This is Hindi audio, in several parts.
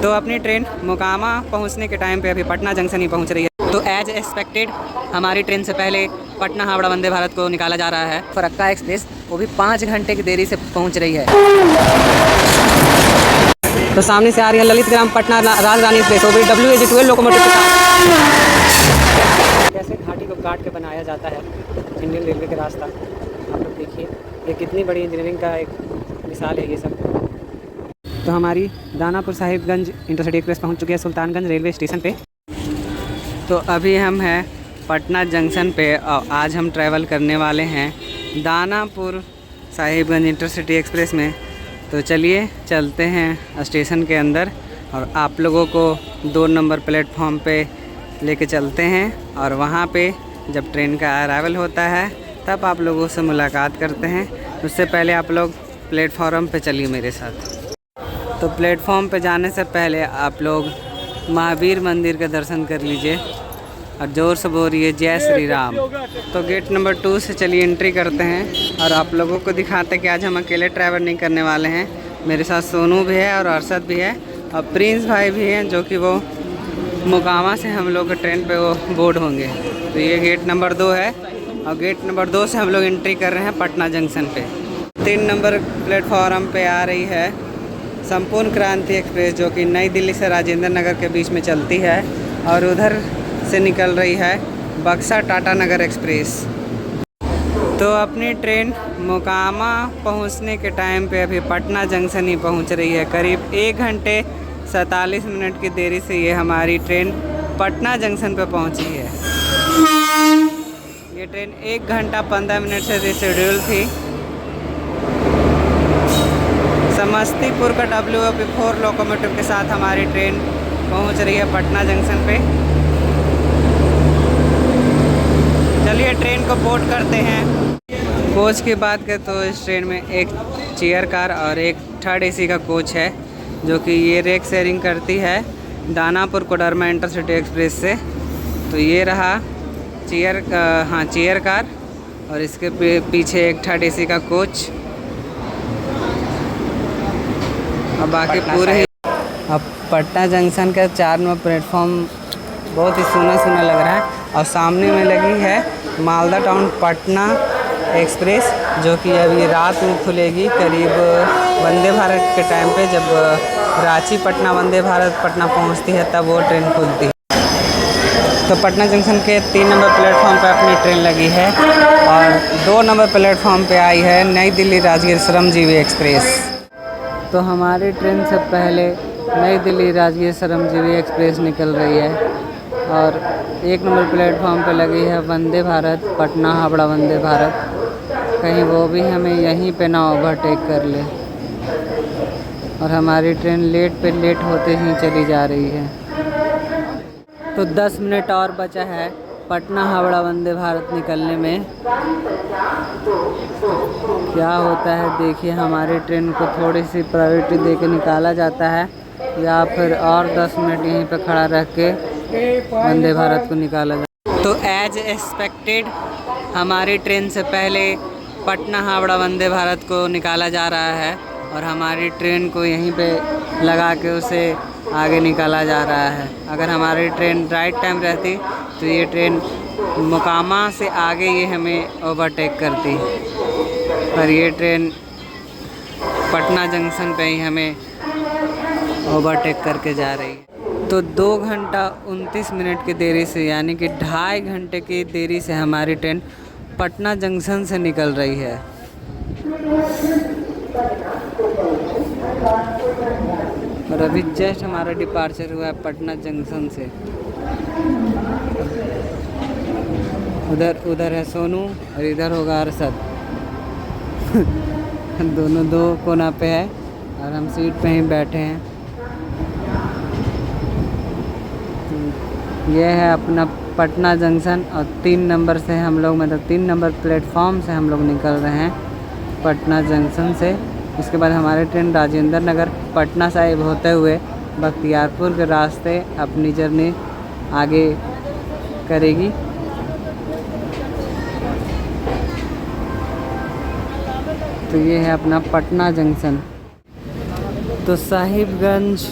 तो अपनी ट्रेन मोकामा पहुंचने के टाइम पे अभी पटना जंक्शन ही पहुंच रही है। तो एज एक्सपेक्टेड हमारी ट्रेन से पहले पटना हावड़ा वंदे भारत को निकाला जा रहा है। फरक्का एक्सप्रेस वो भी 5 घंटे की देरी से पहुंच रही है। तो सामने से आ रही है ललित ग्राम पटना राजधानी एक्सप्रेस, वो भी WAG12 लोकोमोटिव के साथ। कैसे घाटी को काट के बनाया जाता है इंडियन रेलवे के रास्ता, आप लोग देखिए। ये कितनी बड़ी इंजीनियरिंग का एक मिसाल है ये सब। तो हमारी दानापुर साहिबगंज इंटरसिटी एक्सप्रेस पहुंच चुकी है सुल्तानगंज रेलवे स्टेशन पे। तो अभी हम हैं पटना जंक्शन पे और आज हम ट्रैवल करने वाले हैं दानापुर साहिबगंज इंटरसिटी एक्सप्रेस में। तो चलिए चलते हैं स्टेशन के अंदर और आप लोगों को 2 नंबर प्लेटफॉर्म पे लेके चलते हैं। और वहाँ पे जब ट्रेन का अराइवल होता है तब आप लोगों से मुलाकात करते हैं। उससे पहले आप लोग प्लेटफॉर्म पे चलिए मेरे साथ। तो प्लेटफॉर्म पे जाने से पहले आप लोग महावीर मंदिर का दर्शन कर लीजिए और ज़ोर से बोलिए जय श्री राम। तो गेट नंबर 2 से चलिए एंट्री करते हैं और आप लोगों को दिखाते हैं कि आज हम अकेले ट्रैवल नहीं करने वाले हैं। मेरे साथ सोनू भी है और अरशद भी है और प्रिंस भाई भी हैं, जो कि वो मोकामा से हम लोग ट्रेन पे वो बोर्ड होंगे। तो ये गेट नंबर 2 है और गेट नंबर 2 से हम लोग एंट्री कर रहे हैं पटना जंक्शन पे। 3 नंबर प्लेटफॉर्म पे आ रही है संपूर्ण क्रांति एक्सप्रेस, जो कि नई दिल्ली से राजेंद्र नगर के बीच में चलती है और उधर से निकल रही है बक्सा टाटा नगर एक्सप्रेस। तो अपनी ट्रेन मोकामा पहुंचने के टाइम पे अभी पटना जंक्शन ही पहुंच रही है। करीब 1 घंटे 47 मिनट की देरी से ये हमारी ट्रेन पटना जंक्शन पे पहुंची है। ये ट्रेन 1 घंटा 15 मिनट से रिशेड्यूल थी। समस्तीपुर का WAP4 लोकोमोटिव के साथ हमारी ट्रेन पहुंच रही है पटना जंक्शन पे। चलिए ट्रेन को बोर्ड करते हैं। कोच की बात करें तो इस ट्रेन में एक चेयर कार और एक 3rd AC का कोच है, जो कि ये रेक शेयरिंग करती है दानापुर कोडरमा इंटरसिटी एक्सप्रेस से। तो ये रहा चेयर कार और इसके पीछे एक 3rd AC का कोच और बाकी पूरे। अब पटना जंक्शन का 4 नंबर प्लेटफॉर्म बहुत ही सुना सुना लग रहा है और सामने में लगी है मालदा टाउन पटना एक्सप्रेस, जो कि अभी रात में खुलेगी करीब वंदे भारत के टाइम पे। जब रांची पटना वंदे भारत पटना पहुंचती है तब वो ट्रेन खुलती है। तो पटना जंक्शन के 3 नंबर प्लेटफॉर्म पे अपनी ट्रेन लगी है और 2 नंबर प्लेटफॉर्म पे आई है नई दिल्ली राजगीर श्रमजीवी एक्सप्रेस। तो हमारी ट्रेन से पहले नई दिल्ली राजगीर श्रमजीवी एक्सप्रेस निकल रही है और 1 नंबर प्लेटफॉर्म पे लगी है वंदे भारत पटना हावड़ा वंदे भारत। कहीं वो भी हमें यहीं पे ना ओवरटेक कर ले। और हमारी ट्रेन लेट पे लेट होते ही चली जा रही है। तो 10 मिनट और बचा है पटना हावड़ा वंदे भारत निकलने में। क्या होता है देखिए, हमारी ट्रेन को थोड़ी सी प्रायोरिटी दे के निकाला जाता है या फिर और 10 मिनट यहीं पे खड़ा रह के वंदे भारत को निकाला जाता है। तो एज एक्सपेक्टेड हमारी ट्रेन से पहले पटना हावड़ा वंदे भारत को निकाला जा रहा है और हमारी ट्रेन को यहीं पे लगा के उसे आगे निकाला जा रहा है। अगर हमारी ट्रेन राइट टाइम रहती तो ये ट्रेन मोकामा से आगे ये हमें ओवरटेक करती, पर ये ट्रेन पटना जंक्शन पे ही हमें ओवरटेक करके जा रही है। तो 2 घंटा 29 मिनट की देरी से, यानी कि 2.5 घंटे की देरी से हमारी ट्रेन पटना जंक्शन से निकल रही है। और अभी जस्ट हमारा डिपार्चर हुआ है पटना जंक्शन से। उधर है सोनू और इधर होगा अरशद। दोनों 2 कोना पे है और हम सीट पे ही बैठे हैं। ये है अपना पटना जंक्शन और 3 नंबर से हम लोग, मतलब 3 नंबर प्लेटफॉर्म से हम लोग निकल रहे हैं पटना जंक्शन से। उसके बाद हमारी ट्रेन राजेंद्र नगर पटना साहिब होते हुए बख्तियारपुर के रास्ते अपनी जर्नी आगे करेगी। तो ये है अपना पटना जंक्शन। तो साहिबगंज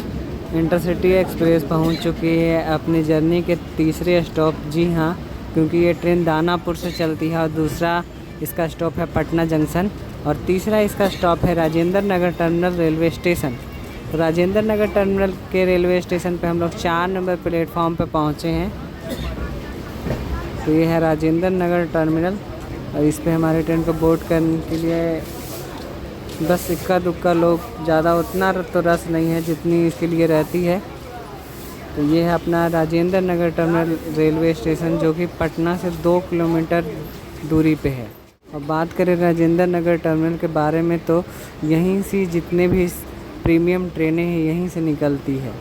इंटरसिटी एक्सप्रेस पहुंच चुकी है अपनी जर्नी के तीसरे स्टॉप। जी हाँ, क्योंकि ये ट्रेन दानापुर से चलती है और दूसरा इसका स्टॉप है पटना जंक्शन और तीसरा इसका स्टॉप है Rajendra Nagar terminal railway station. तो राजेंद्र नगर टर्मिनल के रेलवे स्टेशन पे हम लोग 4 नंबर प्लेटफॉर्म पे पहुँचे हैं। तो ये है राजेंद्र नगर टर्मिनल और इस पे हमारे ट्रेन को बोर्ड करने के लिए बस इक्का दुक्का लोग, ज़्यादा उतना तो रस नहीं है जितनी इसके लिए रहती है। तो ये है अपना Rajendra Nagar terminal railway station जो कि पटना से 2 किलोमीटर दूरी पे है। और बात करें राजेंद्र नगर टर्मिनल के बारे में तो यहीं से जितने भी प्रीमियम ट्रेनें हैं यहीं से निकलती है,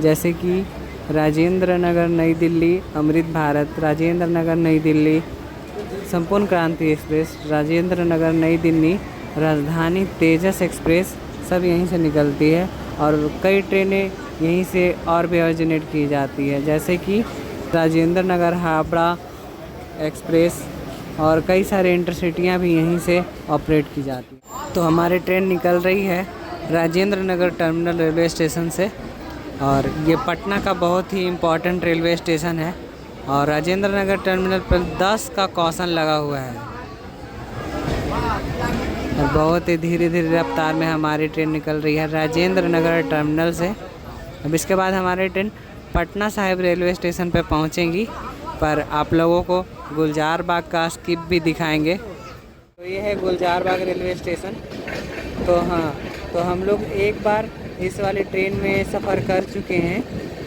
जैसे कि राजेंद्र नगर नई दिल्ली, अमृत भारत, राजेंद्र नगर नई दिल्ली, संपूर्ण क्रांति एक्सप्रेस, राजेंद्र नगर नई दिल्ली, राजधानी तेजस एक्सप्रेस सब यहीं से निकलती है। और कई ट्रेनें यहीं से और भी ऑरिजिनेट की जाती है, जैसे कि राजेंद्र नगर हावड़ा एक्सप्रेस और कई सारे इंटरसिटियाँ भी यहीं से ऑपरेट की जाती हैं। तो हमारी ट्रेन निकल रही है Rajendra Nagar terminal railway station से और ये पटना का बहुत ही इम्पोर्टेंट रेलवे स्टेशन है और राजेंद्र नगर टर्मिनल पर 10 का कॉशन लगा हुआ है और बहुत ही धीरे धीरे रफ्तार में हमारी ट्रेन निकल रही है राजेंद्र नगर टर्मिनल से। अब इसके बाद हमारी train Patna Sahib railway station पर पहुंचेंगी, पर आप लोगों को गुलजार बाग का स्किप भी दिखाएंगे। तो ये है गुलजार बाग रेलवे स्टेशन। तो हाँ, तो हम लोग एक बार इस वाली ट्रेन में सफ़र कर चुके हैं,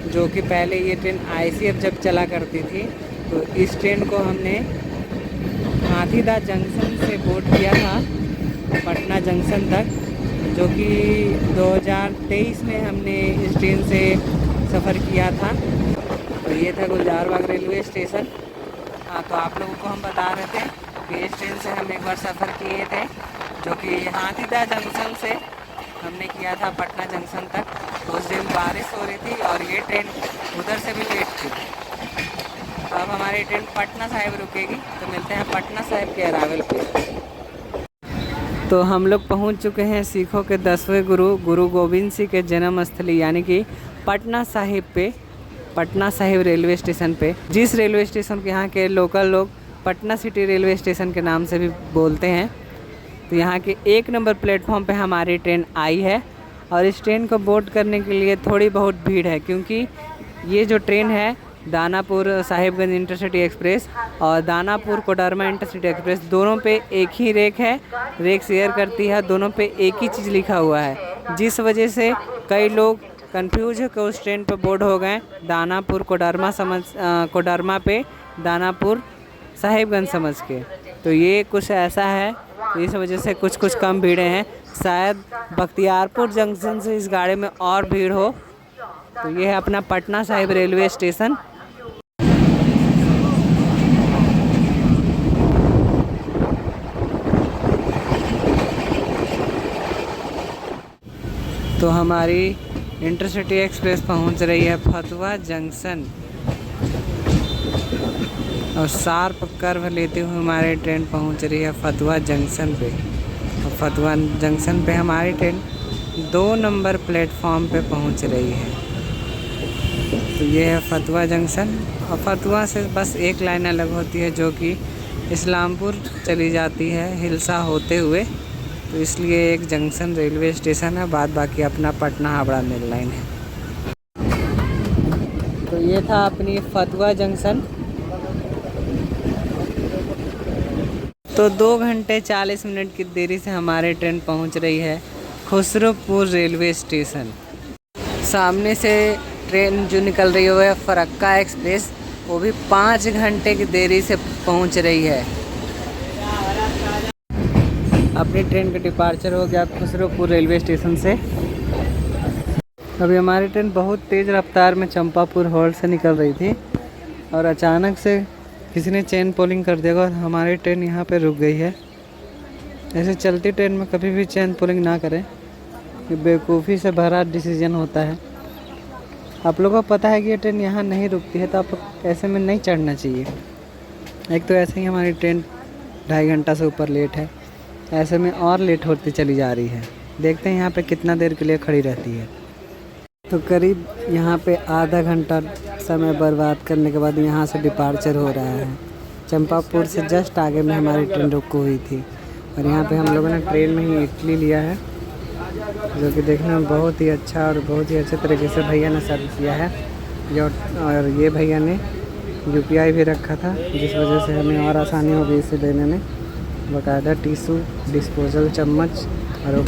जो कि पहले ये ट्रेन ICF जब चला करती थी। तो इस ट्रेन को हमने हाथीदा जंक्शन से बोर्ड किया था पटना जंक्शन तक, जो कि 2023 में हमने इस ट्रेन से सफ़र किया था। तो ये था गुलजार बाग रेलवे स्टेशन। हाँ, तो आप लोगों को हम बता रहे थे कि इस ट्रेन से हम एक बार सफ़र किए थे, जो कि हाथीदा जंक्शन से हमने किया था पटना जंक्शन तक। तो उस दिन बारिश हो रही थी और ये ट्रेन उधर से भी लेट थी। तो अब हमारी ट्रेन पटना साहिब रुकेगी, तो मिलते हैं पटना साहिब के अरावल पे। तो हम लोग पहुंच चुके हैं सिखों के 10वें गुरु गुरु गोविंद सिंह के जन्म स्थली यानी कि पटना साहिब पे, पटना साहिब रेलवे स्टेशन पे, जिस रेलवे स्टेशन के यहाँ के लोकल लोग पटना सिटी रेलवे स्टेशन के नाम से भी बोलते हैं। तो यहाँ के 1 नंबर प्लेटफॉर्म पे हमारी ट्रेन आई है और इस ट्रेन को बोर्ड करने के लिए थोड़ी बहुत भीड़ है, क्योंकि ये जो ट्रेन है दानापुर साहिबगंज इंटरसिटी एक्सप्रेस और दानापुर कोडरमा इंटरसिटी एक्सप्रेस, दोनों पे एक ही रेक है, रेक शेयर करती है, दोनों पे एक ही चीज़ लिखा हुआ है, जिस वजह से कई लोग कंफ्यूज होकर उस ट्रेन पे बोर्ड हो गए दानापुर कोडरमा पे दानापुर साहिबगंज समझ के। तो ये कुछ ऐसा है, तो इस वजह से कुछ कम भीड़ें हैं। शायद बख्तियारपुर जंक्शन से इस गाड़ी में और भीड़ हो। तो ये है अपना पटना साहिब रेलवे स्टेशन। तो हमारी इंटरसिटी एक्सप्रेस पहुंच रही है फतवा जंक्शन और शार्प कर्व लेते हुए हमारी ट्रेन पहुंच रही है फतवा जंक्शन पे। और फतवा जंक्शन पे हमारी ट्रेन 2 नंबर प्लेटफॉर्म पे पहुंच रही है। तो ये है फतवा जंक्शन और फतवा से बस एक लाइन अलग होती है जो कि इस्लामपुर चली जाती है हिलसा होते हुए। तो इसलिए एक जंक्शन रेलवे स्टेशन है, बाद बाकी अपना पटना हावड़ा मेल लाइन है। तो ये था अपनी फतवा जंक्शन। तो 2 घंटे 40 मिनट की देरी से हमारी ट्रेन पहुंच रही है खुसरोपुर रेलवे स्टेशन। सामने से ट्रेन जो निकल रही है वो है फरक्का एक्सप्रेस, वो भी 5 घंटे की देरी से पहुंच रही है। अपनी ट्रेन का डिपार्चर हो गया खुसरोपुर रेलवे स्टेशन से। अभी हमारी ट्रेन बहुत तेज़ रफ्तार में चंपापुर हॉल्ट से निकल रही थी और अचानक से किसी ने चेन पोलिंग कर दिया और हमारी ट्रेन यहाँ पे रुक गई है। ऐसे चलती ट्रेन में कभी भी चेन पोलिंग ना करें, ये बेवकूफ़ी से भरा डिसीजन होता है। आप लोगों को पता है कि ये ट्रेन यहाँ नहीं रुकती है, तो आप ऐसे में नहीं चढ़ना चाहिए। एक तो ऐसे ही हमारी ट्रेन 2.5 घंटा से ऊपर लेट है, ऐसे में और लेट होती चली जा रही है। देखते हैं यहाँ पे कितना देर के लिए खड़ी रहती है। तो करीब यहाँ पे आधा घंटा समय बर्बाद करने के बाद यहाँ से डिपार्चर हो रहा है। चंपापुर से जस्ट आगे में हमारी ट्रेन रुकी हुई थी और यहाँ पे हम लोगों ने ट्रेन में ही इडली लिया है, जो कि देखने में बहुत ही अच्छा और बहुत ही अच्छे तरीके से भैया ने सर्व किया है। और ये भैया ने UPI भी रखा था, जिस वजह से हमें और आसानी हो गई इसे देने में। बाकायदा टिशू, डिस्पोजल, चम्मच और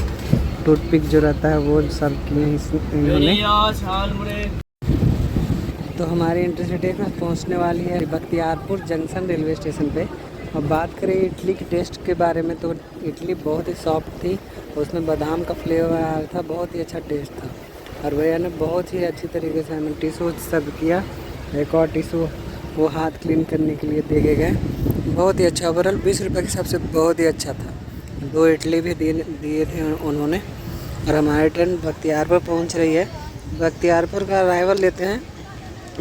टूथपिक जो रहता है वो सर्व किए हैं इन्होंने। तो हमारी इंटरसिटी में पहुंचने वाली है बख्तियारपुर जंक्शन रेलवे स्टेशन पे। और बात करें इडली के टेस्ट के बारे में, तो इडली बहुत ही सॉफ्ट थी, उसमें बादाम का फ्लेवर आ रहा था, बहुत ही अच्छा टेस्ट था। और भैया ने बहुत ही अच्छी तरीके से हमें टिशू सर्व किया। एक और टिशू वो हाथ क्लीन करने के लिए दे गए। बहुत ही अच्छा, ओवरऑल 20 रुपये के हिसाब से बहुत ही अच्छा था। 2 इडली भी दिए थे उन्होंने। और हमारी ट्रेन बख्तियारपुर पहुंच रही है। बख्तियारपुर का अराइवल लेते हैं,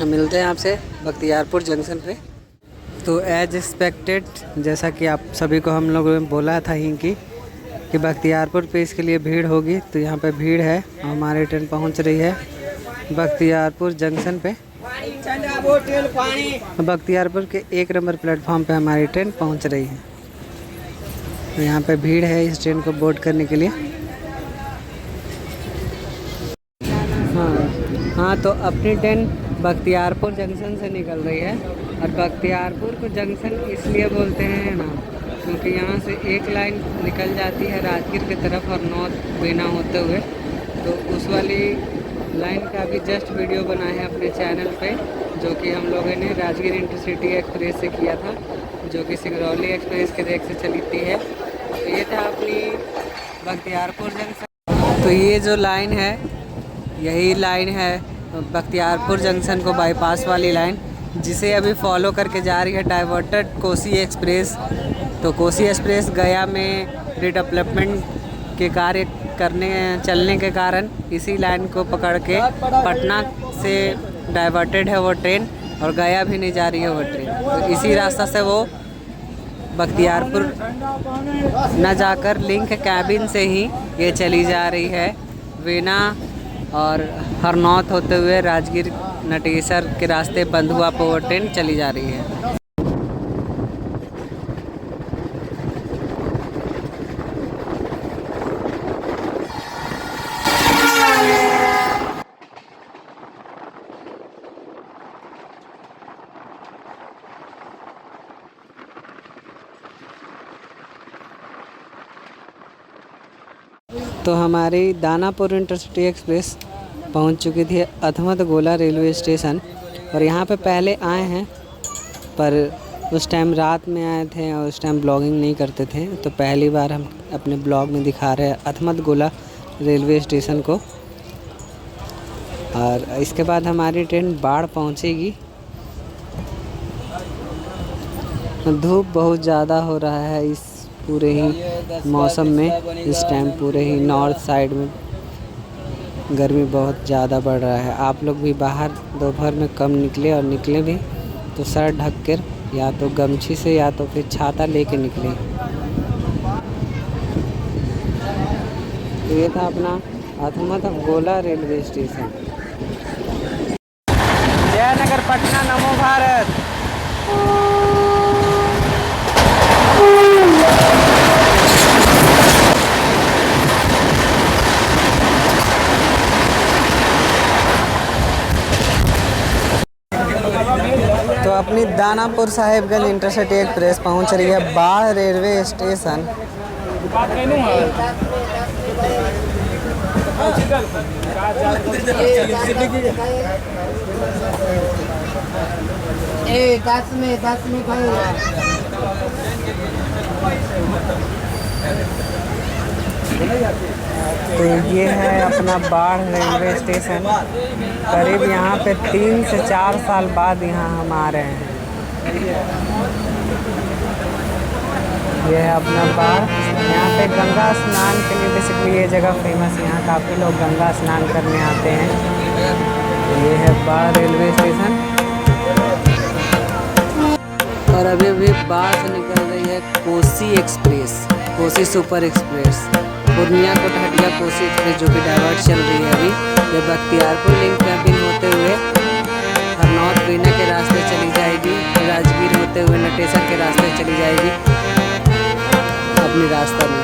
मिलते हैं आपसे बख्तियारपुर जंक्शन पे। तो एज एक्सपेक्टेड, जैसा कि आप सभी को हम लोगों ने बोला था ही कि बख्तियारपुर पे इसके लिए भीड़ होगी, तो यहाँ पे भीड़ है। हमारी ट्रेन पहुँच रही है बख्तियारपुर जंक्शन पे। बख्तियारपुर के 1 नंबर प्लेटफॉर्म पे हमारी ट्रेन पहुँच रही है। तो यहाँ पे भीड़ है इस ट्रेन को बोर्ड करने के लिए। हाँ, तो अपनी ट्रेन बख्तियारपुर जंक्शन से निकल रही है। और बख्तियारपुर को जंक्शन इसलिए बोलते हैं ना, क्योंकि यहाँ से एक लाइन निकल जाती है राजगीर की तरफ और नॉर्थ बीना होते हुए। तो उस वाली लाइन का भी जस्ट वीडियो बना है अपने चैनल पे, जो कि हम लोगों ने राजगीर इंटरसिटी एक्सप्रेस से किया था, जो कि सिंगरौली एक्सप्रेस के रेक से चलती है। तो ये था अपनी बख्तियारपुर जंक्शन। तो ये जो लाइन है, यही लाइन है बख्तियारपुर जंक्शन को बाईपास वाली लाइन, जिसे अभी फॉलो करके जा रही है डाइवर्टेड कोसी एक्सप्रेस। तो कोसी एक्सप्रेस गया में रिडेवलपमेंट के कार्य चलने के कारण इसी लाइन को पकड़ के पटना से डाइवर्टेड है वो ट्रेन, और गया भी नहीं जा रही है वो ट्रेन। तो इसी रास्ता से वो बख्तियारपुर न जाकर लिंक कैबिन से ही ये चली जा रही है। वीना और हरनौत होते हुए राजगीर नटेसर के रास्ते बंधुआ पर वो ट्रेन चली जा रही है। तो हमारी दानापुर इंटरसिटी एक्सप्रेस पहुंच चुकी थी अहमदगोला रेलवे स्टेशन। और यहाँ पे पहले आए हैं, पर उस टाइम रात में आए थे और उस टाइम ब्लॉगिंग नहीं करते थे। तो पहली बार हम अपने ब्लॉग में दिखा रहे हैं अहमदगोला रेलवे स्टेशन को। और इसके बाद हमारी ट्रेन बाढ़ पहुँचेगी। धूप बहुत ज़्यादा हो रहा है इस पूरे ही मौसम में। इस टाइम पूरे ही नॉर्थ साइड में गर्मी बहुत ज़्यादा बढ़ रहा है। आप लोग भी बाहर दोपहर में कम निकले, और निकले भी तो सर ढक कर, या तो गमछी से या तो फिर छाता लेके निकले। ये था अपना अहमदगोला रेलवे स्टेशन। जयनगर पटना, नमो भारत। तो अपनी दानापुर साहिबगंज इंटरसिटी एक्सप्रेस पहुंच रही है बाढ़ रेलवे स्टेशन। तो ये है अपना बाढ़ रेलवे स्टेशन। करीब यहाँ पे 3 से 4 साल बाद यहाँ हम आ रहे हैं। ये है अपना बाढ़। यहाँ पे गंगा स्नान के लिए बेसिकली ये जगह फेमस है। यहाँ काफ़ी लोग गंगा स्नान करने आते हैं। ये है बाढ़ रेलवे स्टेशन। और अभी बाढ़ से निकल रही है Kosi express, Kosi super express. Purnia Kothatiya Kosi express जो कि डाइवर्ट चल रही है अभी, ये बख्तियारपुर लिंक कैंपिंग होते हुए हरनौत बीना के रास्ते चली जाएगी, राजगीर होते हुए नटेसर के रास्ते चली जाएगी अपनी रास्ता में।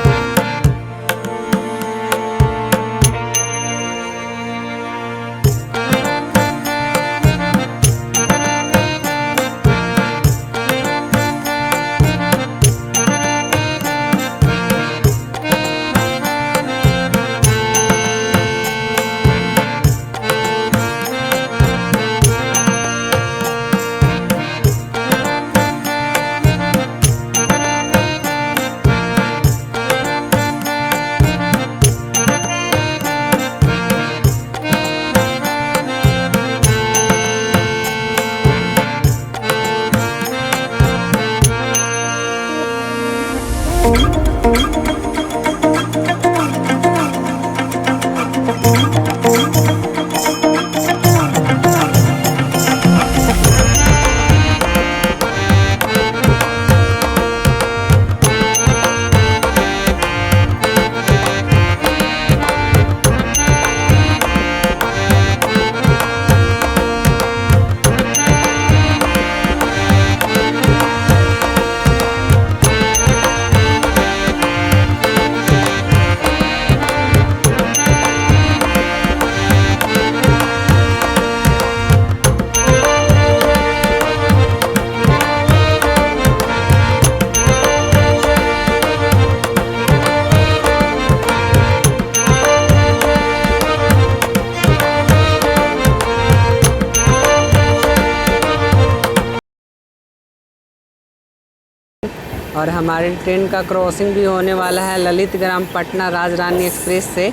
और हमारी ट्रेन का क्रॉसिंग भी होने वाला है ललित ग्राम पटना राजरानी एक्सप्रेस से।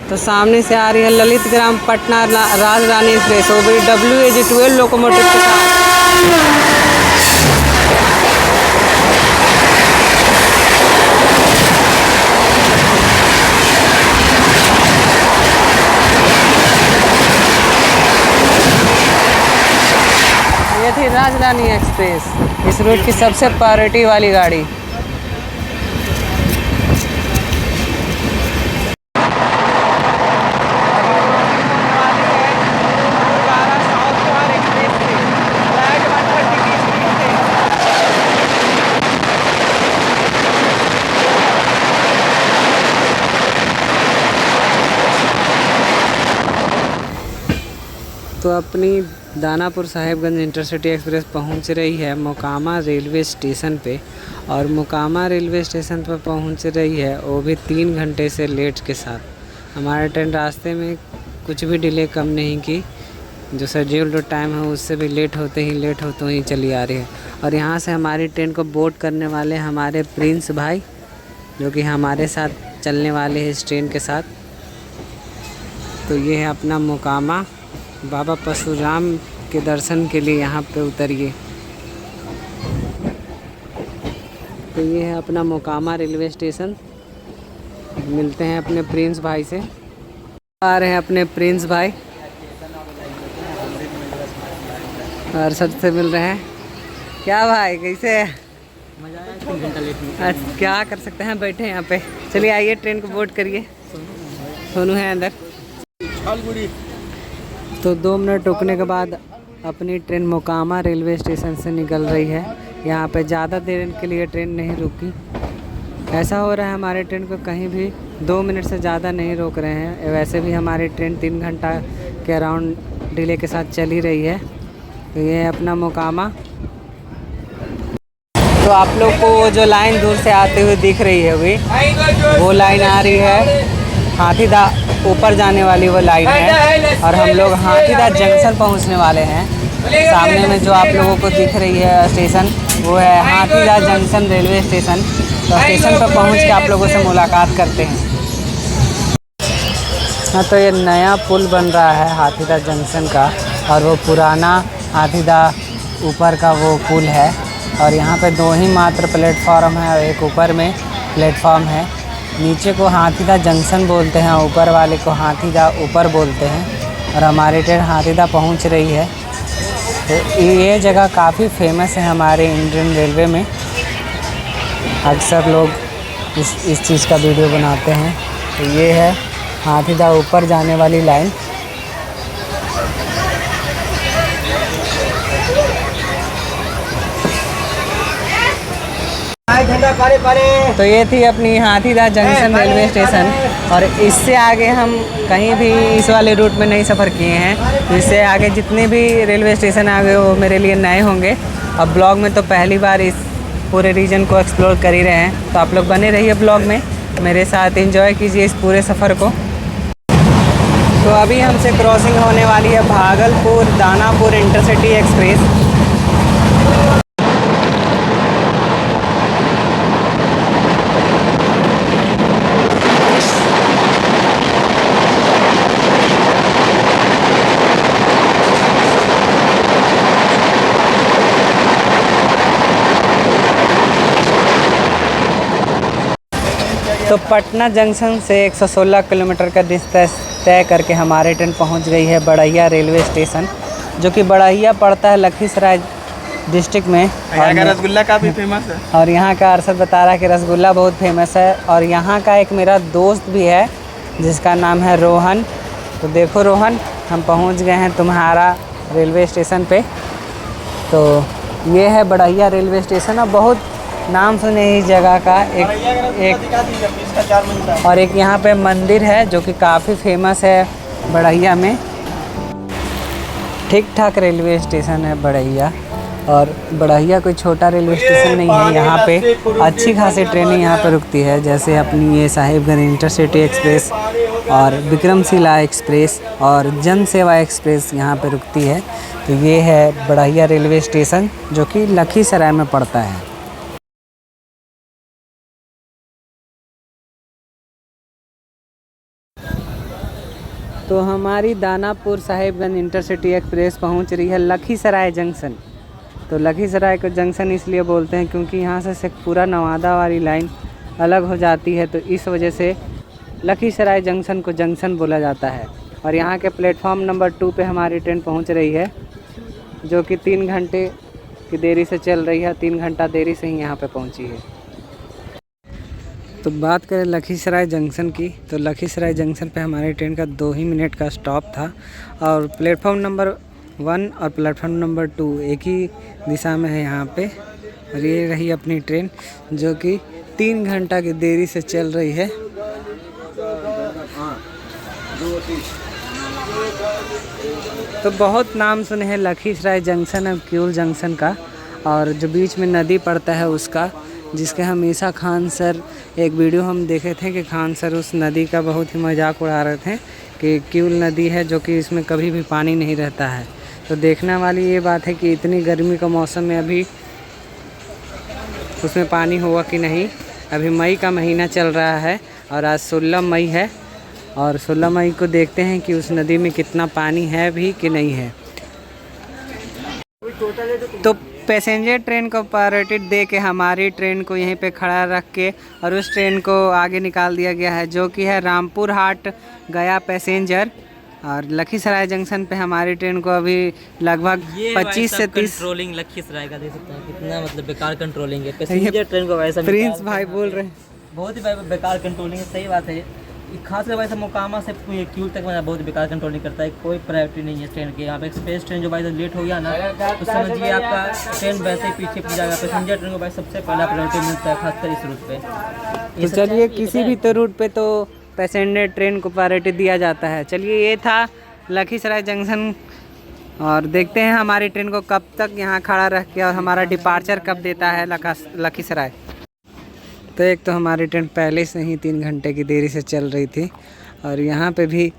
तो सामने से आ रही है ललित ग्राम पटना राजरानी एक्सप्रेस, वो भी WAG-12 लोकोमोटिव के साथ। ये थी राजरानी एक्सप्रेस, इस रूट की सबसे प्रायोरिटी वाली गाड़ी। तो अपनी दानापुर साहिबगंज इंटरसिटी एक्सप्रेस पहुंच रही है मोकामा रेलवे स्टेशन पे, और मोकामा रेलवे स्टेशन पर पहुंच रही है वो भी 3 घंटे से लेट के साथ। हमारा ट्रेन रास्ते में कुछ भी डिले कम नहीं की, जो शेड्यूल्ड टाइम है उससे भी लेट होते ही चली आ रही है। और यहाँ से हमारी ट्रेन को बोर्ड करने वाले हमारे प्रिंस भाई, जो कि हमारे साथ चलने वाले हैं इस ट्रेन के साथ। तो ये है अपना मोकामा, बाबा परशुराम के दर्शन के लिए यहाँ पे उतरिए। तो ये है अपना मोकामा रेलवे स्टेशन। मिलते हैं अपने प्रिंस भाई से। आ रहे हैं अपने प्रिंस भाई और सबसे मिल रहे हैं। क्या भाई कैसे है? अच्छा, क्या कर सकते हैं, बैठे यहाँ पे। चलिए आइए ट्रेन को बोर्ड करिए। सोनू है अंदर। तो 2 मिनट रुकने के बाद अपनी ट्रेन मोकामा रेलवे स्टेशन से निकल रही है। यहाँ पे ज़्यादा देर के लिए ट्रेन नहीं रुकी। ऐसा हो रहा है हमारे ट्रेन को कहीं भी 2 मिनट से ज़्यादा नहीं रोक रहे हैं। वैसे भी हमारी ट्रेन 3 घंटा के अराउंड डिले के साथ चली रही है। तो ये है अपना मोकामा। तो आप लोग को वो जो लाइन दूर से आते हुए दिख रही है अभी, वो लाइन आ रही है हाथीदा ऊपर जाने वाली वो लाइन है। और हम लोग हाथीदा जंक्शन पहुंचने वाले हैं। सामने में जो आप लोगों को दिख रही है स्टेशन, वो है हाथीदा जंक्शन रेलवे स्टेशन। तो स्टेशन पर पहुंच के आप लोगों से मुलाकात करते हैं। हाँ, तो ये नया पुल बन रहा है हाथीदा जंक्शन का, और वो पुराना हाथीदा ऊपर का वो पुल है। और यहाँ पे 2 ही मात्र प्लेटफॉर्म है, और एक ऊपर में प्लेटफॉर्म है। नीचे को हाथीदा जंक्शन बोलते हैं, ऊपर वाले को हाथीदा ऊपर बोलते हैं। और हमारी ट्रेन हाथीदा पहुंच रही है। तो ये जगह काफ़ी फेमस है हमारे इंडियन रेलवे में। अक्सर लोग इस चीज़ का वीडियो बनाते हैं। तो ये है हाथीदह ऊपर जाने वाली लाइन। तो ये थी अपनी हाथीदह जंक्शन रेलवे स्टेशन, और इससे आगे हम कहीं भी इस वाले रूट में नहीं सफ़र किए हैं। तो इससे आगे जितने भी रेलवे स्टेशन आगे वो मेरे लिए नए होंगे। अब ब्लॉग में तो पहली बार इस पूरे रीजन को एक्सप्लोर कर ही रहे हैं, तो आप लोग बने रहिए ब्लॉग में, मेरे साथ एंजॉय कीजिए इस पूरे सफ़र को। तो अभी हमसे क्रॉसिंग होने वाली है भागलपुर दानापुर इंटरसिटी एक्सप्रेस। तो पटना जंक्शन से 116 किलोमीटर का डिस्टेंस तय करके हमारी ट्रेन पहुंच गई है बड़हिया रेलवे स्टेशन, जो कि बड़हिया पड़ता है लखीसराय डिस्ट्रिक्ट में। यहाँ का रसगुल्ला काफ़ी फेमस है। और यहाँ का अरशद बता रहा है कि रसगुल्ला बहुत फेमस है। और यहाँ का एक मेरा दोस्त भी है जिसका नाम है रोहन। तो देखो रोहन, हम पहुँच गए हैं तुम्हारा रेलवे स्टेशन पे। तो ये है बड़हिया रेलवे स्टेशन, और बहुत नाम सुने इस जगह का। और एक यहाँ पे मंदिर है जो कि काफ़ी फेमस है बड़हिया में। ठीक ठाक रेलवे स्टेशन है बड़हिया, और बड़हिया कोई छोटा रेलवे स्टेशन नहीं है। यहाँ पे अच्छी खासी ट्रेनें यहाँ पे रुकती है, जैसे अपनी ये साहिबगंज इंटरसिटी एक्सप्रेस और विक्रमशिला एक्सप्रेस और जन सेवा एक्सप्रेस यहाँ पे रुकती है। तो ये है बड़हिया रेलवे स्टेशन, जो कि लखीसराय में पड़ता है। तो हमारी दानापुर साहिबगंज इंटरसिटी एक्सप्रेस पहुंच रही है लखीसराय जंक्शन। तो लखीसराय को जंक्शन इसलिए बोलते हैं क्योंकि यहाँ से शेखपुरा नवादा वाली लाइन अलग हो जाती है, तो इस वजह से लखीसराय जंक्शन को जंक्शन बोला जाता है। और यहाँ के प्लेटफॉर्म नंबर 2 पे हमारी ट्रेन पहुँच रही है, जो कि 3 घंटे की देरी से चल रही है। 3 घंटा देरी से ही यहाँ पर पहुँची है। तो बात करें लखीसराय जंक्शन की, तो लखीसराय जंक्शन पे हमारी ट्रेन का 2 ही मिनट का स्टॉप था, और प्लेटफॉर्म नंबर 1 और प्लेटफॉर्म नंबर 2 एक ही दिशा में है यहाँ पे। और ये रही अपनी ट्रेन, जो कि 3 घंटा की देरी से चल रही है। तो बहुत नाम सुने हैं लखीसराय जंक्शन और किऊल जंक्शन का, और जो बीच में नदी पड़ता है उसका, जिसके हमेशा खान सर एक वीडियो हम देखे थे कि खान सर उस नदी का बहुत ही मजाक उड़ा रहे थे कि किऊल नदी है जो कि इसमें कभी भी पानी नहीं रहता है। तो देखने वाली ये बात है कि इतनी गर्मी का मौसम में अभी उसमें पानी होगा कि नहीं। अभी मई का महीना चल रहा है और आज 16 मई है, और 16 मई को देखते हैं कि उस नदी में कितना पानी है भी कि नहीं है। तो पैसेंजर ट्रेन को प्रायोरिटी दे के हमारी ट्रेन को यहीं पे खड़ा रख के और उस ट्रेन को आगे निकाल दिया गया है, जो कि है रामपुर हाट गया पैसेंजर। और लखीसराय जंक्शन पे हमारी ट्रेन को अभी लगभग 25 से 30 कंट्रोलिंग लखीसराय का, देख सकते हैं कितना मतलब बेकार कंट्रोलिंग है पैसेंजर ट्रेन को। वैसा प्रिंस भाई बोल रहे हैं बहुत ही बेकार कंट्रोलिंग है। सही बात है, खासकर वैसे मोकामा से क्यू तक मैं बहुत बेकार कंट्रोलिंग करता है। कोई प्रायोरिटी नहीं है ट्रेन के यहाँ पे। एक्सप्रेस ट्रेन जो भाई लेट हो गया ना, तो समझिए आपका ट्रेन वैसे ही पीछे पड़ जाएगा। पैसेंजर ट्रेन को भाई सबसे पहला प्रायोरिटी मिलता है, खासकर इस रूट पे। तो चलिए किसी भी तो रूट पे तो पैसेंजर ट्रेन को प्रायोरिटी दिया जाता है। चलिए ये था लखीसराय जंक्शन, और देखते हैं हमारी ट्रेन को कब तक यहाँ खड़ा रख के और हमारा डिपार्चर कब देता है लखीसराय। तो एक तो हमारी ट्रेन पहले से ही 3 घंटे की देरी से चल रही थी, और यहाँ पे भी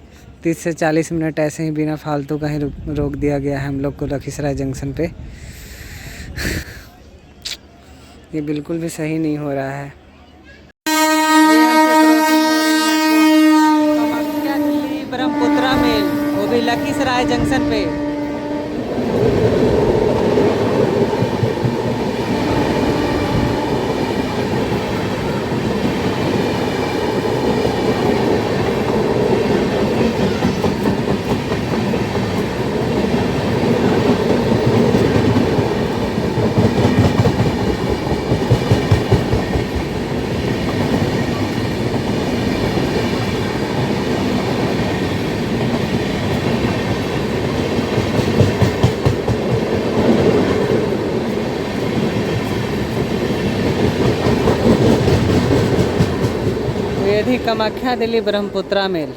30 से 40 मिनट ऐसे ही बिना फालतू का ही रोक दिया गया है हम लोग को लखीसराय जंक्शन पे। ये बिल्कुल भी सही नहीं हो रहा है। ब्रह्मपुत्रा मेल, वो भी लखीसराय जंक्शन पे। थी कामाख्या दिल्ली ब्रह्मपुत्रा मेल।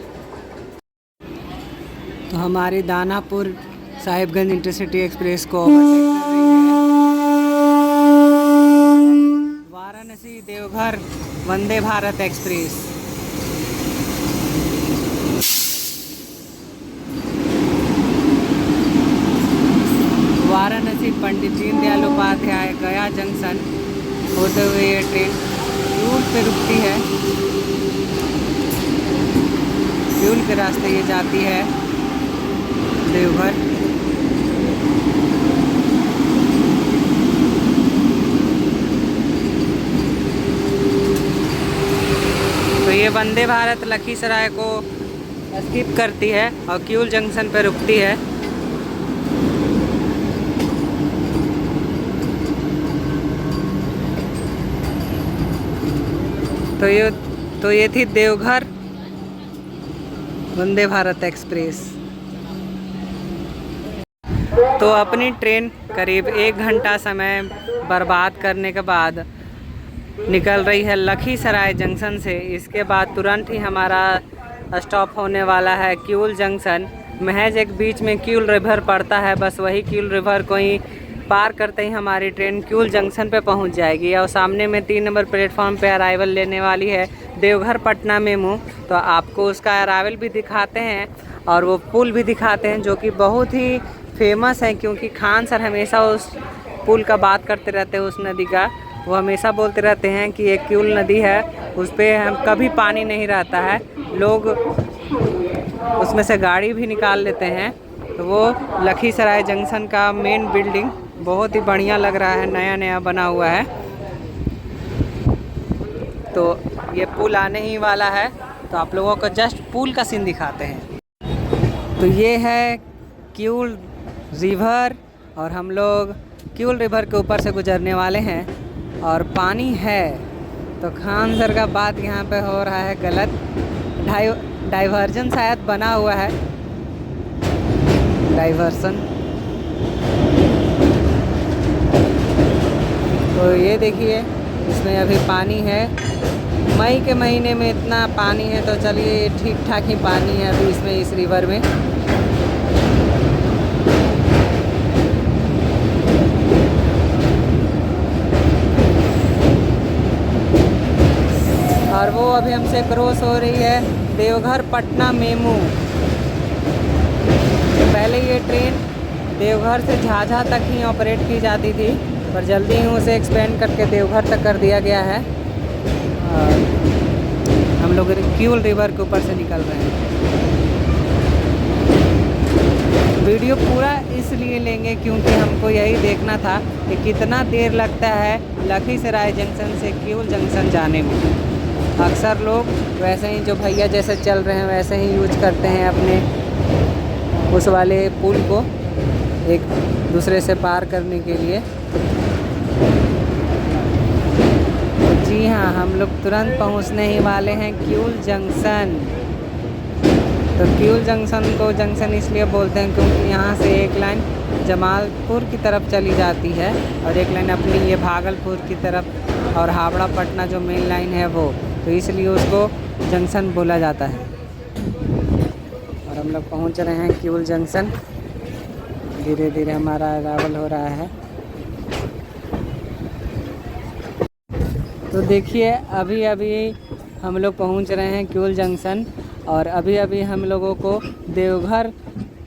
तो हमारी दानापुर साहिबगंज इंटरसिटी एक्सप्रेस को ओवरटेक कर रही है वाराणसी देवघर वंदे भारत एक्सप्रेस। वाराणसी पंडित दीनदयाल उपाध्याय गया जंक्शन होते हुए ये ट्रेन फ्यूल पे रुकती है। फ्यूल के रास्ते ये जाती है देवघर। तो ये वंदे भारत लखीसराय को स्किप करती है और किऊल जंक्शन पे रुकती है। तो ये थी देवघर वंदे भारत एक्सप्रेस। तो अपनी ट्रेन करीब 1 घंटा समय बर्बाद करने के बाद निकल रही है लखीसराय जंक्शन से। इसके बाद तुरंत ही हमारा स्टॉप होने वाला है किऊल जंक्शन। महज एक बीच में किऊल रिवर पड़ता है, बस वही किऊल रिवर को ही पार करते ही हमारी ट्रेन किऊल जंक्शन पे पहुंच जाएगी और सामने में 3 नंबर प्लेटफॉर्म पे अराइवल लेने वाली है देवघर पटना मेमू। तो आपको उसका अराइवल भी दिखाते हैं और वो पुल भी दिखाते हैं जो कि बहुत ही फेमस है, क्योंकि खान सर हमेशा उस पुल का बात करते रहते हैं, उस नदी का। वो हमेशा बोलते रहते हैं कि एक किऊल नदी है, उस पर हम कभी पानी नहीं रहता है, लोग उसमें से गाड़ी भी निकाल लेते हैं। तो वो लखीसराय जंक्शन का मेन बिल्डिंग बहुत ही बढ़िया लग रहा है, नया नया बना हुआ है। तो ये पुल आने ही वाला है, तो आप लोगों को जस्ट पुल का सीन दिखाते हैं। तो ये है किऊल रिवर और हम लोग किऊल रिवर के ऊपर से गुजरने वाले हैं और पानी है। तो खान सर का बात यहाँ पे हो रहा है गलत, डाइवर्जन शायद बना हुआ है, डाइवर्सन। तो ये देखिए इसमें अभी पानी है, मई के महीने में इतना पानी है, तो चलिए ठीक ठाक ही पानी है अभी इसमें, इस रिवर में। और वो अभी हमसे क्रॉस हो रही है देवघर पटना मेमू। पहले ये ट्रेन देवघर से झाझा तक ही ऑपरेट की जाती थी, पर जल्दी ही उसे एक्सपेंड करके देवघर तक कर दिया गया है। और हम लोग किऊल रिवर के ऊपर से निकल रहे हैं। वीडियो पूरा इसलिए लेंगे क्योंकि हमको यही देखना था कि कितना देर लगता है लखीसराय जंक्शन से किऊल जंक्शन जाने में। अक्सर लोग वैसे ही, जो भैया जैसे चल रहे हैं वैसे ही यूज करते हैं अपने उस वाले पुल को एक दूसरे से पार करने के लिए। जी हाँ, हम लोग तुरंत पहुंचने ही वाले हैं किऊल जंक्शन। तो किऊल जंक्शन को जंक्शन इसलिए बोलते हैं क्योंकि यहाँ से एक लाइन जमालपुर की तरफ चली जाती है और एक लाइन अपनी ये भागलपुर की तरफ और हावड़ा पटना जो मेन लाइन है वो, तो इसलिए उसको जंक्शन बोला जाता है। और हम लोग पहुँच रहे हैं किऊल जंक्शन। धीरे धीरे हमारा अराइवल हो रहा है। तो देखिए अभी अभी हम लोग पहुंच रहे हैं किऊल जंक्शन और अभी अभी हम लोगों को देवघर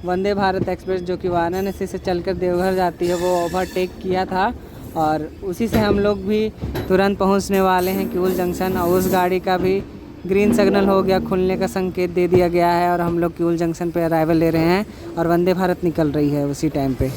वंदे भारत एक्सप्रेस जो कि वाराणसी से चलकर देवघर जाती है वो ओवरटेक किया था और उसी से हम लोग भी तुरंत पहुंचने वाले हैं किऊल जंक्शन। और उस गाड़ी का भी ग्रीन सिग्नल हो गया, खुलने का संकेत दे दिया गया है और हम लोग किऊल जंक्शन पे अराइवल ले रहे हैं और वंदे भारत निकल रही है उसी टाइम पे।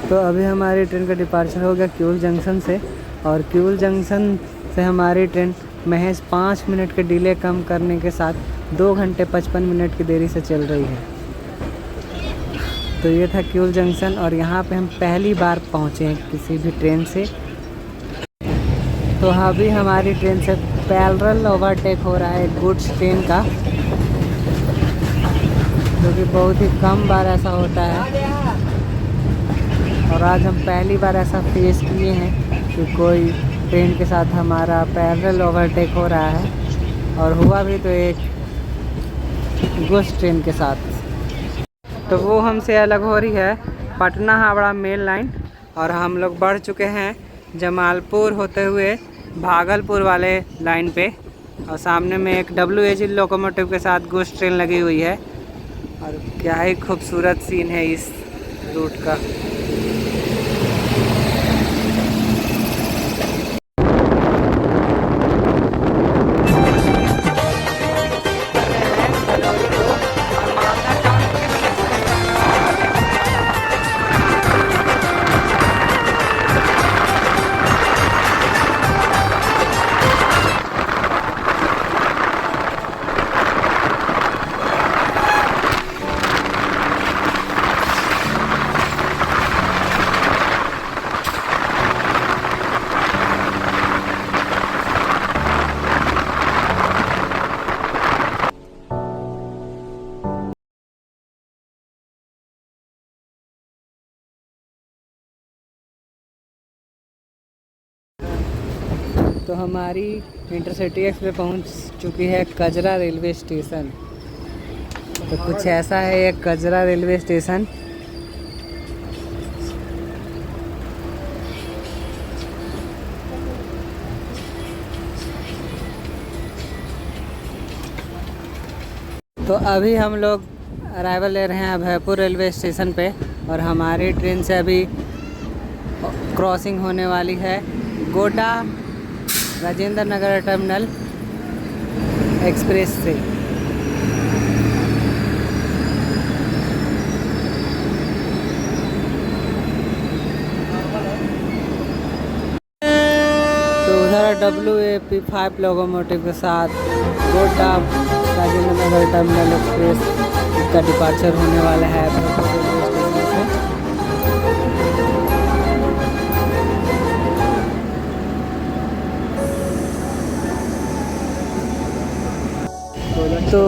तो अभी हमारी ट्रेन का डिपार्चर हो गया किऊल जंक्शन से और किऊल जंक्शन से हमारी ट्रेन महज 5 मिनट के डिले कम करने के साथ 2 घंटे 55 मिनट की देरी से चल रही है। तो ये था क्यूल जंक्शन और यहाँ पे हम पहली बार पहुँचे हैं किसी भी ट्रेन से। तो अभी हमारी ट्रेन से पैरेलल ओवरटेक हो रहा है गुड्स ट्रेन का, जो कि बहुत ही कम बार ऐसा होता है। और आज हम पहली बार ऐसा फेस किए हैं कि कोई ट्रेन के साथ हमारा पैरेलल ओवरटेक हो रहा है, और हुआ भी तो एक गुड्स ट्रेन के साथ। तो वो हमसे अलग हो रही है पटना हावड़ा मेल लाइन, और हम लोग बढ़ चुके हैं जमालपुर होते हुए भागलपुर वाले लाइन पे। और सामने में एक WAG लोकोमोटिव के साथ गुड्स ट्रेन लगी हुई है, और क्या ही खूबसूरत सीन है इस रूट का। तो हमारी इंटरसिटी एक्सप्रेस पहुंच चुकी है कजरा रेलवे स्टेशन। तो कुछ ऐसा है ये कजरा रेलवे स्टेशन। तो अभी हम लोग अराइवल ले रहे हैं अभयपुर रेलवे स्टेशन पे, और हमारी ट्रेन से अभी क्रॉसिंग होने वाली है गोड्डा राजेंद्र नगर टर्मिनल एक्सप्रेस से। तो उधर WAP5 लोकोमोटिव के साथ गोड्डा राजेंद्र नगर टर्मिनल एक्सप्रेस का डिपार्चर होने वाला है रेलवे स्टेशन से। तो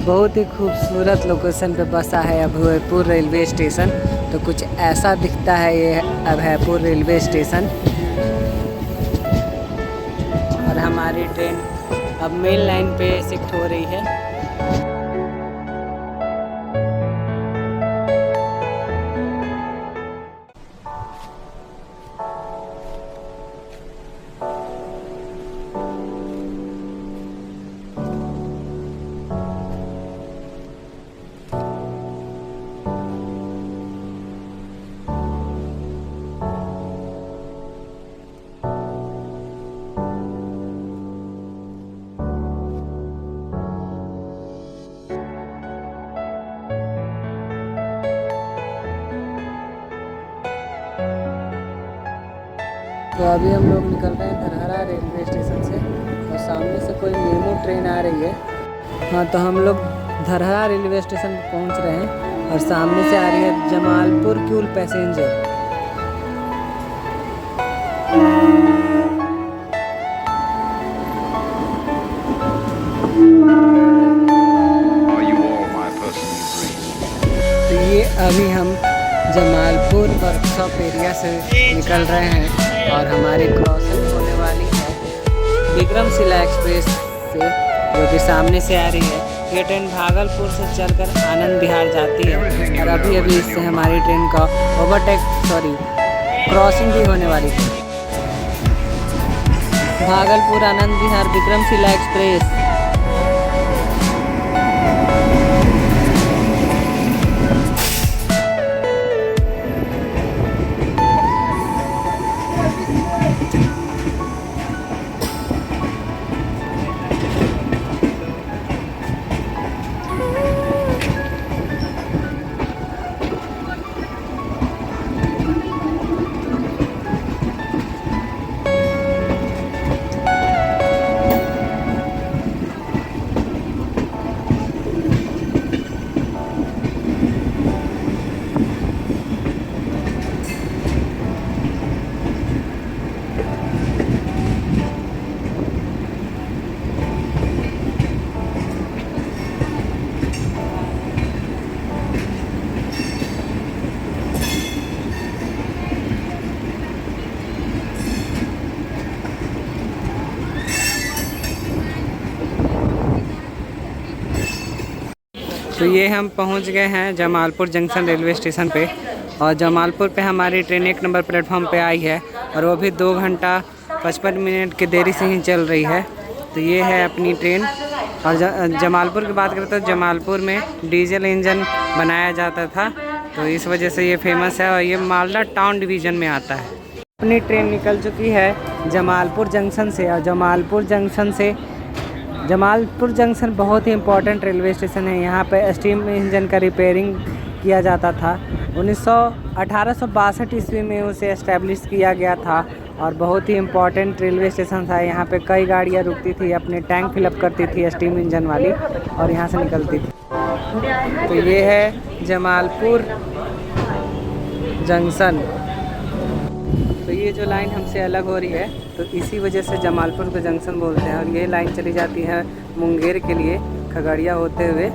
बहुत ही खूबसूरत लोकेशन पे बसा है अभयपुर रेलवे स्टेशन। तो कुछ ऐसा दिखता है ये अभयपुर रेलवे स्टेशन। और हमारी ट्रेन अब मेन लाइन पे शिफ्ट हो रही है। तो अभी हम लोग निकल रहे हैं धरहरा रेलवे स्टेशन से, और सामने से कोई मेमो ट्रेन आ रही है। हाँ, तो हम लोग धरहरा रेलवे स्टेशन पहुंच रहे हैं, और सामने से आ रही है जमालपुर क्यूल पैसेंजर। तो ये अभी हम जमालपुर वर्कशॉप एरिया से निकल रहे हैं, और हमारी क्रॉसिंग होने वाली है विक्रमशिला एक्सप्रेस से, जो कि सामने से आ रही है। ये ट्रेन भागलपुर से चलकर आनंद विहार जाती है, और अभी अभी इससे हमारी ट्रेन का क्रॉसिंग भी होने वाली है। भागलपुर आनंद विहार विक्रमशिला एक्सप्रेस। तो ये हम पहुंच गए हैं जमालपुर जंक्शन रेलवे स्टेशन पे, और जमालपुर पे हमारी ट्रेन 1 नंबर प्लेटफॉर्म पे आई है, और वो भी 2 घंटा 55 मिनट की देरी से ही चल रही है। तो ये है अपनी ट्रेन। और जमालपुर की बात करें तो जमालपुर में डीजल इंजन बनाया जाता था, तो इस वजह से ये फेमस है, और ये मालदा टाउन डिवीज़न में आता है। अपनी ट्रेन निकल चुकी है जमालपुर जंक्शन से, और जमालपुर जंक्शन बहुत ही इम्पोर्टेंट रेलवे स्टेशन है। यहाँ पे स्टीम इंजन का रिपेयरिंग किया जाता था। 1862 ईस्वी में उसे एस्टेब्लिश किया गया था, और बहुत ही इम्पोर्टेंट रेलवे स्टेशन था। यहाँ पे कई गाड़ियाँ रुकती थी, अपने टैंक फिलअप करती थी स्टीम इंजन वाली, और यहाँ से निकलती थी। तो ये है जमालपुर जंक्शन। तो ये जो लाइन हमसे अलग हो रही है, तो इसी वजह से जमालपुर को जंक्शन बोलते हैं। और ये लाइन चली जाती है मुंगेर के लिए खगड़िया होते हुए,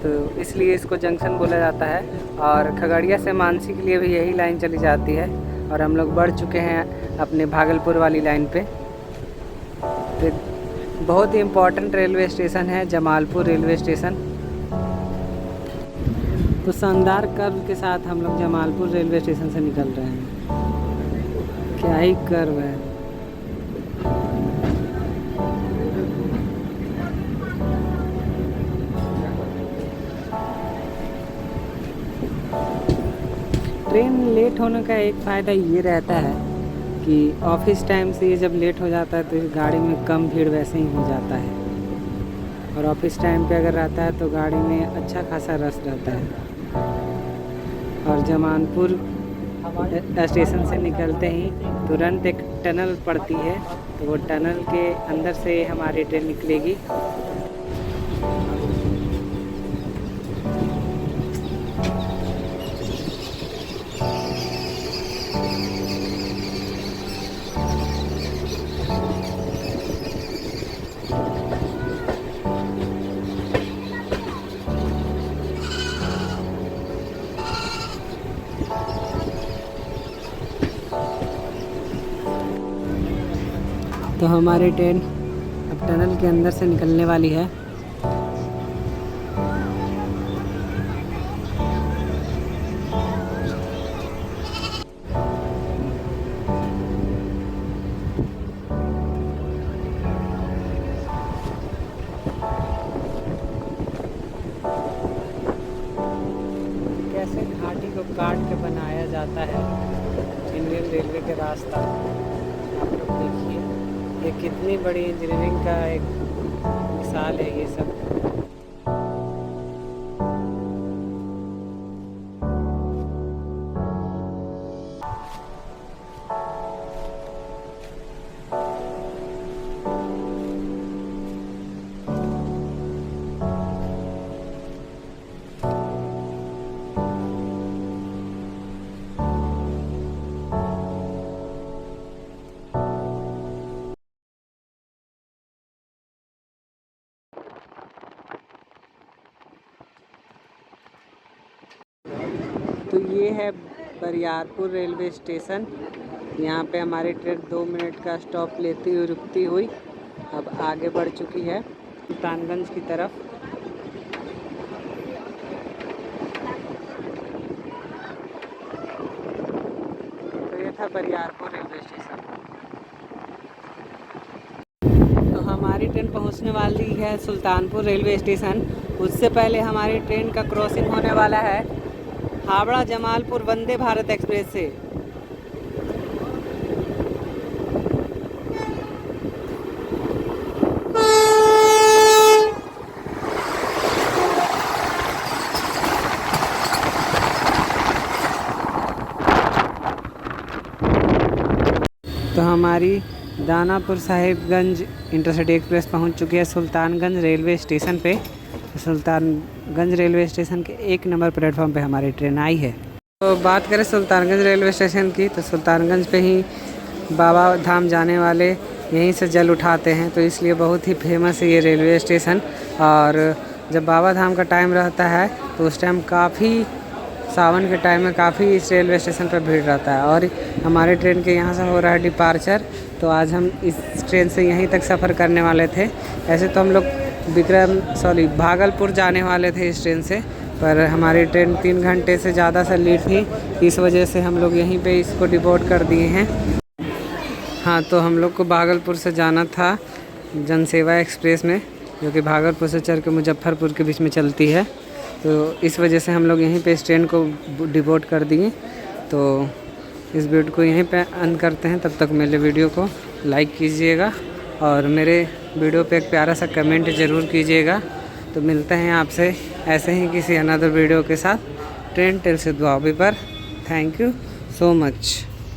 तो इसलिए इसको जंक्शन बोला जाता है। और खगड़िया से मानसी के लिए भी यही लाइन चली जाती है, और हम लोग बढ़ चुके हैं अपने भागलपुर वाली लाइन पे। तो बहुत ही इम्पोर्टेंट रेलवे स्टेशन है जमालपुर रेलवे स्टेशन। तो शानदार कर्व के साथ हम लोग जमालपुर रेलवे स्टेशन से निकल रहे हैं। क्या ही कर्व है। ट्रेन लेट होने का एक फ़ायदा ये रहता है कि ऑफिस टाइम से ये जब लेट हो जाता है तो इस गाड़ी में कम भीड़ वैसे ही हो जाता है, और ऑफिस टाइम पे अगर रहता है तो गाड़ी में अच्छा खासा रश रहता है। और जमालपुर स्टेशन से निकलते ही तुरंत एक टनल पड़ती है, तो वो टनल के अंदर से हमारी ट्रेन निकलेगी। तो हमारी ट्रेन अब टनल के अंदर से निकलने वाली है। कैसे घाटी को काट के बनाया जाता है इंडियन रेलवे के रास्ता, आप लोग देखिए। ये कितनी बड़ी इंजीनियरिंग का एक मिसाल है ये सब। तो ये है बरियारपुर रेलवे स्टेशन। यहाँ पे हमारी ट्रेन 2 मिनट का स्टॉप लेती हुई रुकती हुई अब आगे बढ़ चुकी है सुल्तानगंज की तरफ। तो ये था बरियारपुर रेलवे स्टेशन। तो हमारी ट्रेन पहुँचने वाली है सुल्तानपुर रेलवे स्टेशन। उससे पहले हमारी ट्रेन का क्रॉसिंग होने वाला है हावड़ा जमालपुर वंदे भारत एक्सप्रेस से। तो हमारी दानापुर साहिबगंज इंटरसिटी एक्सप्रेस पहुंच चुकी है सुल्तानगंज रेलवे स्टेशन पे। सुल्तानगंज रेलवे स्टेशन के 1 नंबर प्लेटफॉर्म पे हमारी ट्रेन आई है। तो बात करें सुल्तानगंज रेलवे स्टेशन की, तो सुल्तानगंज पे ही बाबा धाम जाने वाले यहीं से जल उठाते हैं, तो इसलिए बहुत ही फेमस है ये रेलवे स्टेशन। और जब बाबा धाम का टाइम रहता है तो उस टाइम काफ़ी सावन के टाइम में काफ़ी इस रेलवे स्टेशन पर भीड़ रहता है। और हमारे ट्रेन के यहाँ से हो रहा है डिपार्चर, तो आज हम इस ट्रेन से यहीं तक सफ़र करने वाले थे। ऐसे तो हम लोग भागलपुर जाने वाले थे इस ट्रेन से, पर हमारी ट्रेन 3 घंटे से ज़्यादा से लेट थी, इस वजह से हम लोग यहीं पे इसको डिपोर्ट कर दिए हैं। हाँ, तो हम लोग को भागलपुर से जाना था जनसेवा एक्सप्रेस में, जो कि भागलपुर से चल के मुजफ्फरपुर के बीच में चलती है। तो इस वजह से हम लोग यहीं पे इस ट्रेन को डिपोर्ट कर दिए। तो इस वीडियो को यहीं पे अंत करते हैं। तब तक मेरे वीडियो को लाइक कीजिएगा और मेरे वीडियो पे एक प्यारा सा कमेंट ज़रूर कीजिएगा। तो मिलते हैं आपसे ऐसे ही किसी अनदर वीडियो के साथ ट्रेन टेल से दुआबी पर। Thank you so much.